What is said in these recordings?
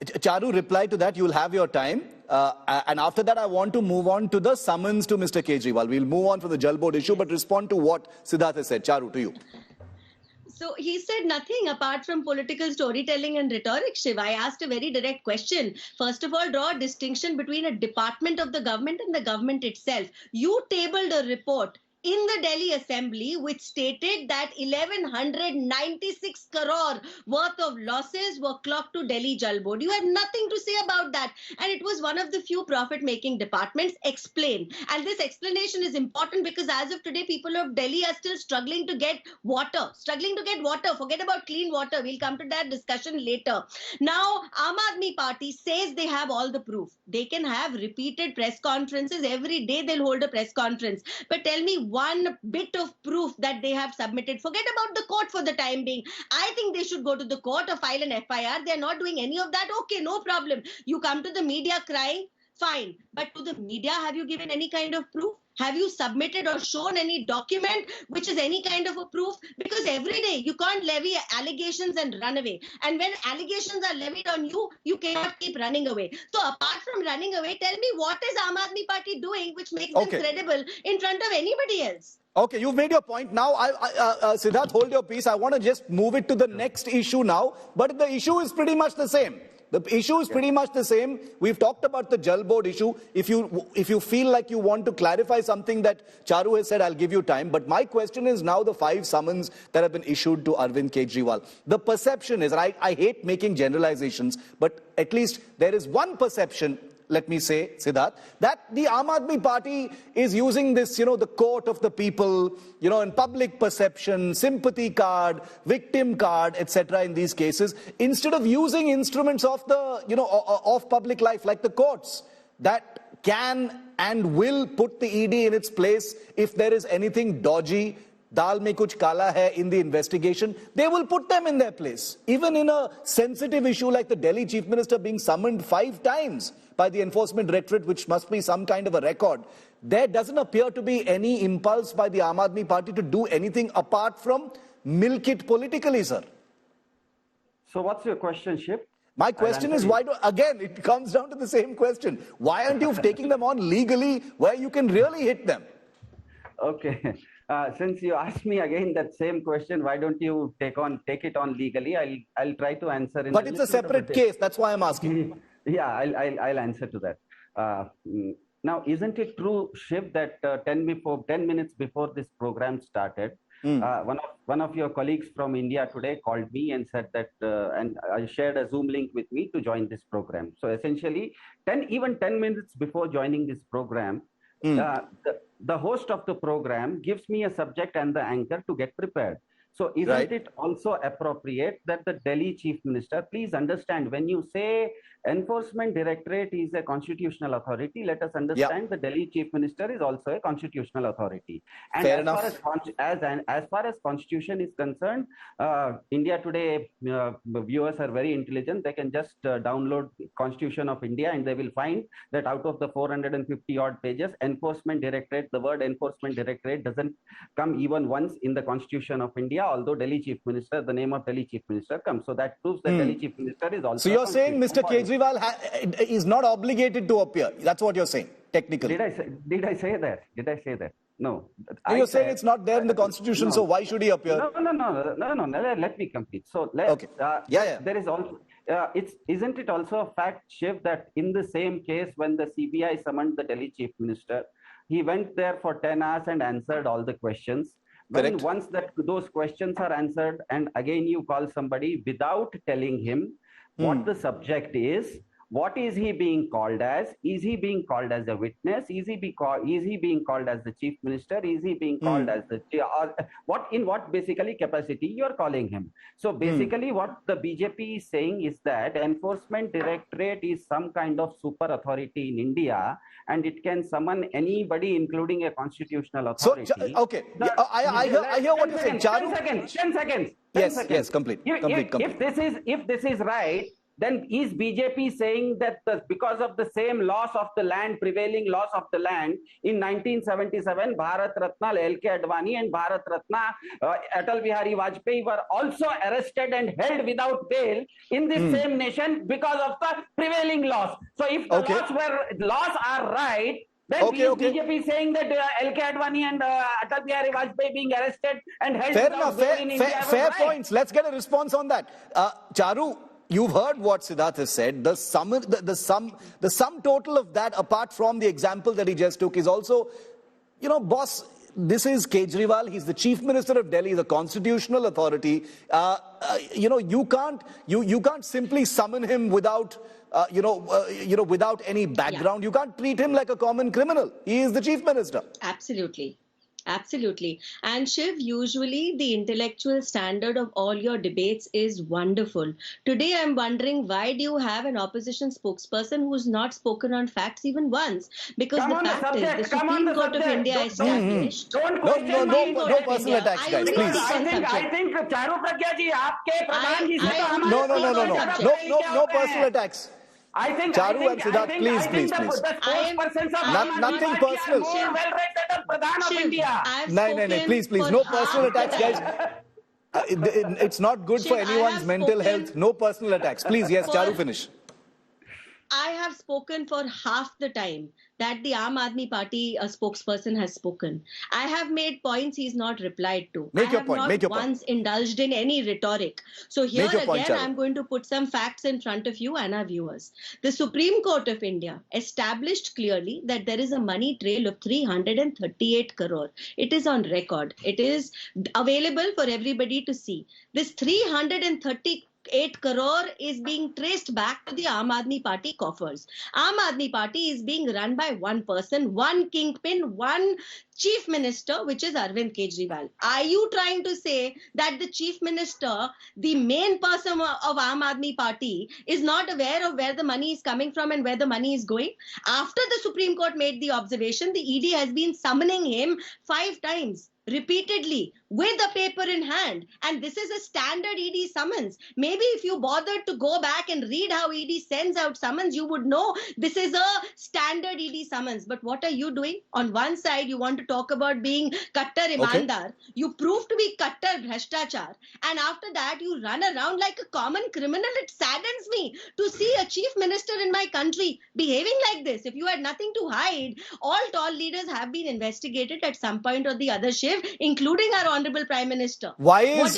Charu, reply to that. You'll have your time. And after that, I want to move on to the summons to Mr. Kejriwal. We'll move on from the Jal Board issue, but respond to what Siddharth has said. Charu, to you. So he said nothing apart from political storytelling and rhetoric, Shiv. I asked a very direct question. First of all, draw a distinction between a department of the government and the government itself. You tabled a report in the Delhi Assembly which stated that 1196 crore worth of losses were clocked to Delhi Jal Board. You had nothing to say about that. And it was one of the few profit-making departments. Explain. And this explanation is important because as of today, people of Delhi are still struggling to get water. Forget about clean water. We'll come to that discussion later. Now, Aam Aadmi Party says they have all the proof. They can have repeated press conferences. Every day they'll hold a press conference. But tell me one bit of proof that they have submitted. Forget about the court for the time being. I think they should go to the court or file an FIR. They're not doing any of that. Okay, no problem. You come to the media crying, fine. But to the media, have you given any kind of proof? Have you submitted or shown any document which is any kind of a proof? Because every day you can't levy allegations and run away. And when allegations are levied on you, you cannot keep running away. So apart from running away, tell me what is Aam Aadmi Party doing which makes them credible in front of anybody else? Okay, you've made your point. Now, Siddharth, hold your peace. I want to just move it to the next issue now. But the issue is pretty much the same. The issue is pretty much the same. We've talked about the Jal Board issue. If you feel like you want to clarify something that Charu has said, I'll give you time. But my question is now the 5 summons that have been issued to Arvind Kejriwal. The perception is, and I hate making generalizations, but at least there is one perception, let me say, Siddharth, that the Aam Aadmi Party is using this, the court of the people, in public perception, sympathy card, victim card, etc. in these cases, instead of using instruments of the, of public life like the courts that can and will put the ED in its place if there is anything dodgy, dal mein kuch kala hai in the investigation, they will put them in their place. Even in a sensitive issue like the Delhi Chief Minister being summoned 5 times by the Enforcement Directorate, which must be some kind of a record, there doesn't appear to be any impulse by the Aam Aadmi Party to do anything apart from milk it politically, sir. So what's your question, Shiv? My question is, again, it comes down to the same question. Why aren't you taking them on legally where you can really hit them? Okay. Since you asked me again that same question, why don't you take it on legally? I'll try to answer. But it's a separate case. That's why I'm asking. Yeah, I'll answer to that. Now, isn't it true, Shiv, that 10 minutes before this program started, one of your colleagues from India today called me and said that, and shared a Zoom link with me to join this program. So essentially, even 10 minutes before joining this program, the host of the program gives me a subject and the anchor to get prepared. So isn't it also appropriate that the Delhi Chief Minister, please understand, when you say Enforcement Directorate is a constitutional authority, let us understand the Delhi Chief Minister is also a constitutional authority. And as far as constitution is concerned, India Today viewers are very intelligent. They can just download Constitution of India and they will find that out of the 450 odd pages, Enforcement Directorate, the word Enforcement Directorate doesn't come even once in the Constitution of India, although Delhi Chief Minister, the name of Delhi Chief Minister comes. So that proves that Delhi Chief Minister is also. So you're saying Mr. Kejriwal is not obligated to appear. That's what you're saying, technically. Did I say that? Did I say that? No. You're saying it's not there in the Constitution, so why should he appear? No. Let me complete. So there is also. Isn't it also a fact, Shiv, that in the same case when the CBI summoned the Delhi Chief Minister, he went there for 10 hours and answered all the questions. When once those questions are answered, and again you call somebody without telling him what the subject is, what is he being called as? Is he being called as a witness? Is he being called as the Chief Minister? Is he being called as the what basically capacity you are calling him? So basically what the BJP is saying is that Enforcement Directorate is some kind of super authority in India and it can summon anybody, including a constitutional authority. So, I hear what you're saying. 10 seconds. Yes, complete. If this is right, then is BJP saying that because of the same loss of the land, prevailing loss of the land in 1977, Bharat Ratna L.K. Advani and Bharat Ratna Atal Bihari Vajpayee were also arrested and held without bail in this same nation because of the prevailing loss. So if the laws are right, then BJP is saying that L.K. Advani and Atal Bihari Vajpayee being arrested and held without bail in India. Fair points. Let's get a response on that. Charu, you've heard what Siddharth has said. The sum total of that, apart from the example that he just took, is also, you know, boss, this is Kejriwal. He's the chief minister of Delhi, the constitutional authority. You know, you can't simply summon him without, without any background. You can't treat him like a common criminal. He is the chief minister. Absolutely. Absolutely. And Shiv, usually the intellectual standard of all your debates is wonderful. Today, I'm wondering, why do you have an opposition spokesperson who's not spoken on facts even once? Because the fact is, the Supreme Court of India established... No personal attacks, guys, please. I think Charu Pragya ji, aapke pradhan ji se to No personal attacks. I think Charu and Siddharth, please. Nothing personal. More well-read than the Pradhan of India. No, please. No personal attacks, guys. It's not good for anyone's mental health. No personal attacks. Please, yes, Charu, finish. I have spoken for half the time that the Aam Aadmi Party spokesperson has spoken. I have made points he's not replied to. I have not once indulged in any rhetoric. So here again, I'm going to put some facts in front of you and our viewers. The Supreme Court of India established clearly that there is a money trail of 338 crore. It is on record. It is available for everybody to see. This 338 crore is being traced back to the Aam Aadmi Party coffers. Aam Aadmi Party is being run by one person, one kingpin, one chief minister, which is Arvind Kejriwal. Are you trying to say that the chief minister, the main person of Aam Aadmi Party, is not aware of where the money is coming from and where the money is going? After the Supreme Court made the observation, the ED has been summoning him 5 times. Repeatedly, with a paper in hand, and this is a standard ED summons. Maybe if you bothered to go back and read how ED sends out summons, you would know this is a standard ED summons. But what are you doing? On one side, you want to talk about being Kattar Imandar. You prove to be Kattar Bhrashtachar. And after that, you run around like a common criminal. It saddens me to see a chief minister in my country behaving like this. If you had nothing to hide, all tall leaders have been investigated at some point or the other, including our Honorable Prime Minister. Why is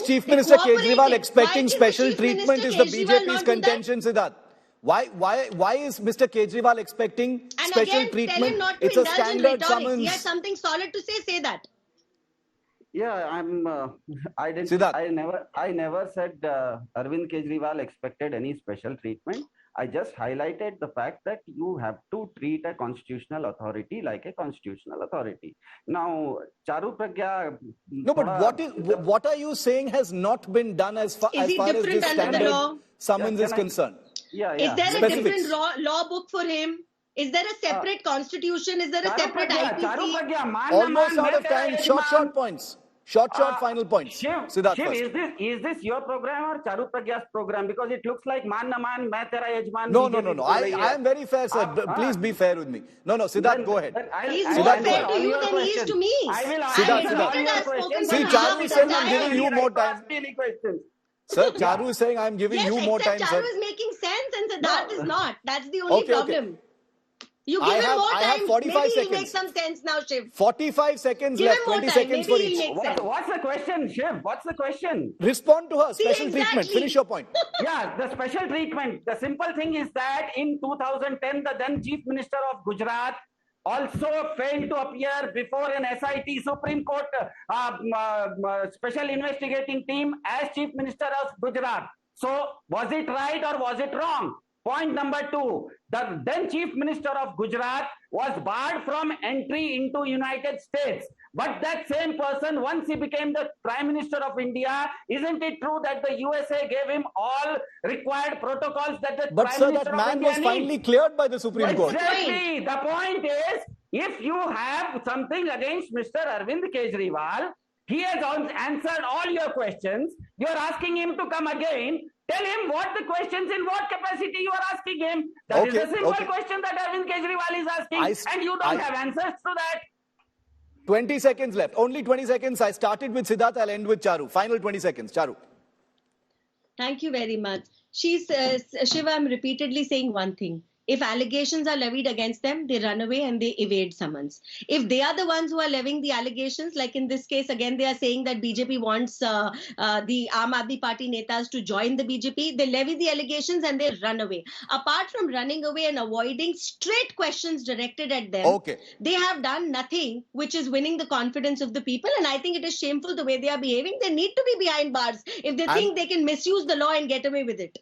Chief Minister Kejriwal expecting special treatment is the BJP's contention, Siddharth. Why is Mr. Kejriwal expecting special treatment? Tell him not to it's a indulge standard in summons. He has something solid to say that. Yeah, I never said Arvind Kejriwal expected any special treatment. I just highlighted the fact that you have to treat a constitutional authority like a constitutional authority. Now, Charu Pragya... No, but what are you saying has not been done as far as this standard summons is concerned? Yeah. Is there a different law book for him? Is there a separate constitution? Is there a separate IPC? Charu Pragya, almost out of time. Short points. Short final points. Shiv, is this your program or Charu Pragya's program? Because it looks like man na man, main tera yajman. No. I am very fair, sir. Please be fair with me. No, Siddharth, go ahead. He's more fair to you than he is to me. Siddharth. See, Charu is saying I'm giving you more time. Sir, Charu is saying I'm giving you more time, sir. Charu is making sense and Siddharth is not. That's the only problem. You give him more time, I have 45 maybe seconds. He'll make some sense now, Shiv. 45 seconds left, 20 seconds for each. What's the question, Shiv? What's the question? Respond to her. Special treatment. Finish your point. Yeah, the special treatment. The simple thing is that in 2010, the then Chief Minister of Gujarat also failed to appear before an SIT Supreme Court special investigating team as Chief Minister of Gujarat. So, was it right or was it wrong? Point number 2, the then Chief Minister of Gujarat was barred from entry into United States. But that same person, once he became the Prime Minister of India, isn't it true that the USA gave him all required protocols that the Prime Minister of India needs? But sir, that man was finally cleared by the Supreme Court. Exactly. The point is, if you have something against Mr. Arvind Kejriwal, he has answered all your questions. You are asking him to come again. Tell him what the questions in what capacity you are asking him. That is Okay, the simple okay. question that Arvind Kejriwal is asking, and you don't I- have answers to that. 20 seconds left. Only 20 seconds. I started with Siddharth. I'll end with Charu. Final 20 seconds. Charu. Thank you very much. She says, Shiva, I'm repeatedly saying one thing. If allegations are levied against them, they run away and they evade summons. If they are the ones who are levying the allegations, like in this case, again, they are saying that BJP wants the Aam Aadmi Party netas to join the BJP, they levy the allegations and they run away. Apart from running away and avoiding straight questions directed at them, Okay. they have done nothing which is winning the confidence of the people. And I think it is shameful the way they are behaving. They need to be behind bars if they think they can misuse the law and get away with it.